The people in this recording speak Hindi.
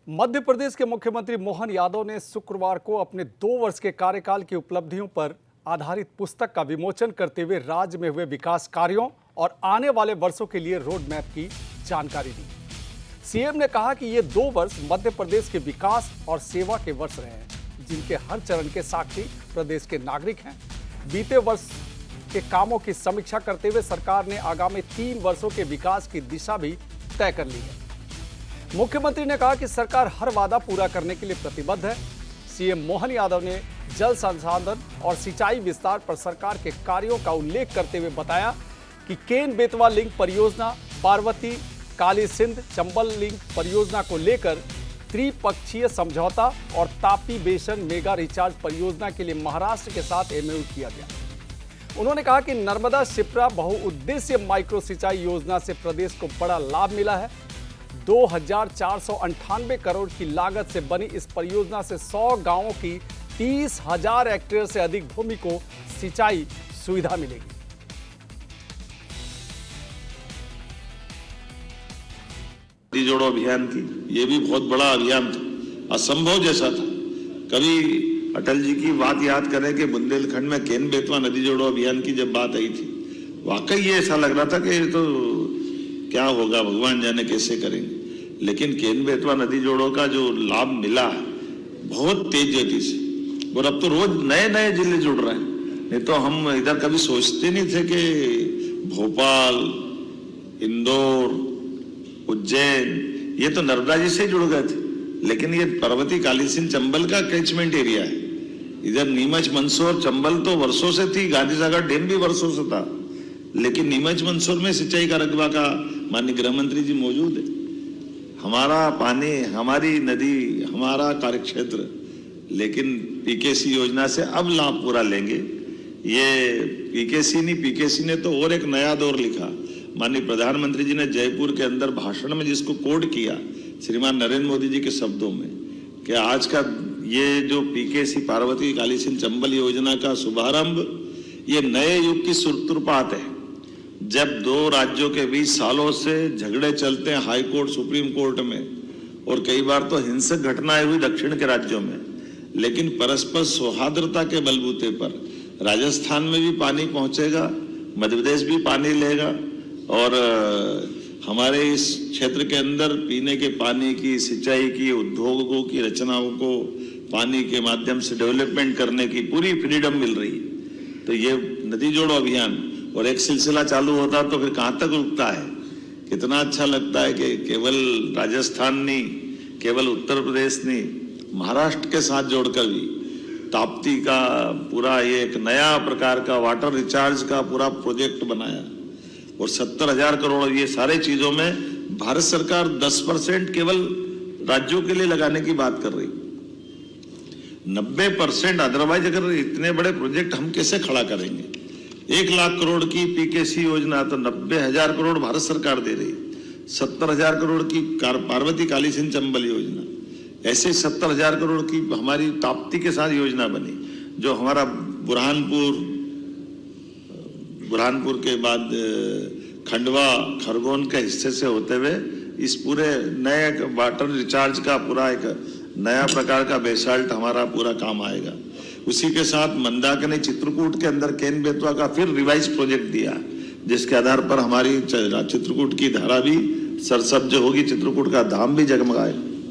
मध्य प्रदेश के मुख्यमंत्री मोहन यादव ने शुक्रवार को अपने 2 वर्ष के कार्यकाल की उपलब्धियों पर आधारित पुस्तक का विमोचन करते हुए राज्य में हुए विकास कार्यों और आने वाले वर्षों के लिए रोड मैप की जानकारी दी। सीएम ने कहा कि ये 2 वर्ष मध्य प्रदेश के विकास और सेवा के वर्ष रहे हैं, जिनके हर चरण के साक्षी प्रदेश के नागरिक हैं। बीते वर्ष के कामों की समीक्षा करते हुए सरकार ने आगामी 3 वर्षों के विकास की दिशा भी तय कर ली है। मुख्यमंत्री ने कहा कि सरकार हर वादा पूरा करने के लिए प्रतिबद्ध है। सीएम मोहन यादव ने जल संसाधन और सिंचाई विस्तार पर सरकार के कार्यों का उल्लेख करते हुए बताया कि केन बेतवा लिंक परियोजना, पार्वती काली सिंध चंबल लिंक परियोजना को लेकर त्रिपक्षीय समझौता और तापी बेसन मेगा रिचार्ज परियोजना के लिए महाराष्ट्र के साथ एमओयू किया गया। उन्होंने कहा कि नर्मदा शिप्रा बहुउद्देश्य माइक्रो सिंचाई योजना से प्रदेश को बड़ा लाभ मिला है। 2498 करोड़ की लागत से बनी इस परियोजना से 100 गांवों की 30,000 हेक्टेयर से अधिक भूमि को सिंचाई सुविधा मिलेगी। नदी जोड़ो अभियान की ये भी बहुत बड़ा अभियान था, असंभव जैसा था। कभी अटल जी की बात याद करें कि बुंदेलखंड में केन बेतवा नदी जोड़ो अभियान की जब बात आई थी, वाकई ये ऐसा लग रहा था कि तो क्या होगा, भगवान जाने कैसे करेंगे। लेकिन केन बेतवा नदी जोड़ो का जो लाभ मिला बहुत तेज गति से, और अब तो रोज नए नए जिले जुड़ रहे हैं। नहीं तो हम इधर कभी सोचते नहीं थे कि भोपाल, इंदौर, उज्जैन ये तो नर्मदा जी से जुड़ गए थे, लेकिन ये पार्वती काली सिंध चंबल का कैचमेंट एरिया है। इधर नीमच मंदसौर चंबल तो वर्षों से थी, गांधी सागर डैम भी वर्षों से था, लेकिन नीमच मंदसौर में सिंचाई का रकबा का माननीय गृह मंत्री जी मौजूद है। हमारा पानी, हमारी नदी, हमारा कार्यक्षेत्र, लेकिन पीकेसी योजना से अब लाभ पूरा लेंगे। ये पीकेसी ने तो और एक नया दौर लिखा। माननीय प्रधानमंत्री जी ने जयपुर के अंदर भाषण में जिसको कोड किया श्रीमान नरेंद्र मोदी जी के शब्दों में, कि आज का ये जो पीकेसी पार्वती काली सिंध चंबल योजना का शुभारंभ ये नए युग की सूत्रपात है। जब 2 राज्यों के बीच सालों से झगड़े चलते हैं हाई कोर्ट, सुप्रीम कोर्ट में, और कई बार तो हिंसक घटनाएं हुई दक्षिण के राज्यों में, लेकिन परस्पर सौहार्दता के बलबूते पर राजस्थान में भी पानी पहुंचेगा, मध्य प्रदेश भी पानी लेगा, और हमारे इस क्षेत्र के अंदर पीने के पानी की, सिंचाई की, उद्योगों की रचनाओं को पानी के माध्यम से डेवलपमेंट करने की पूरी फ्रीडम मिल रही है। तो ये नदी जोड़ो अभियान और एक सिलसिला चालू होता तो फिर कहाँ तक रुकता है। कितना अच्छा लगता है कि केवल राजस्थान नहीं, केवल उत्तर प्रदेश नहीं, महाराष्ट्र के साथ जोड़कर भी ताप्ती का पूरा ये एक नया प्रकार का वाटर रिचार्ज का पूरा प्रोजेक्ट बनाया, और 70,000 करोड़ ये सारे चीजों में भारत सरकार 10% केवल राज्यों के लिए लगाने की बात कर रही। 90% अदरवाइज अगर इतने बड़े प्रोजेक्ट हम कैसे खड़ा करेंगे। 1 लाख करोड़ की पीकेसी योजना तो 90,000 करोड़ भारत सरकार दे रही, 70,000 करोड़ की पार्वती काली सिंध चंबल योजना, ऐसे 70,000 करोड़ की हमारी ताप्ती के साथ योजना बनी, जो हमारा बुरहानपुर के बाद खंडवा खरगोन के हिस्से से होते हुए इस पूरे नए वाटर रिचार्ज का पूरा एक नया प्रकार का बेसाल्ट हमारा पूरा काम आएगा। उसी के साथ मंदाकिनी चित्रकूट के अंदर केन बेतवा का फिर रिवाइज प्रोजेक्ट दिया, जिसके आधार पर हमारी चित्रकूट की धारा भी सरसब्ज होगी, चित्रकूट का धाम भी जगमगाएगा।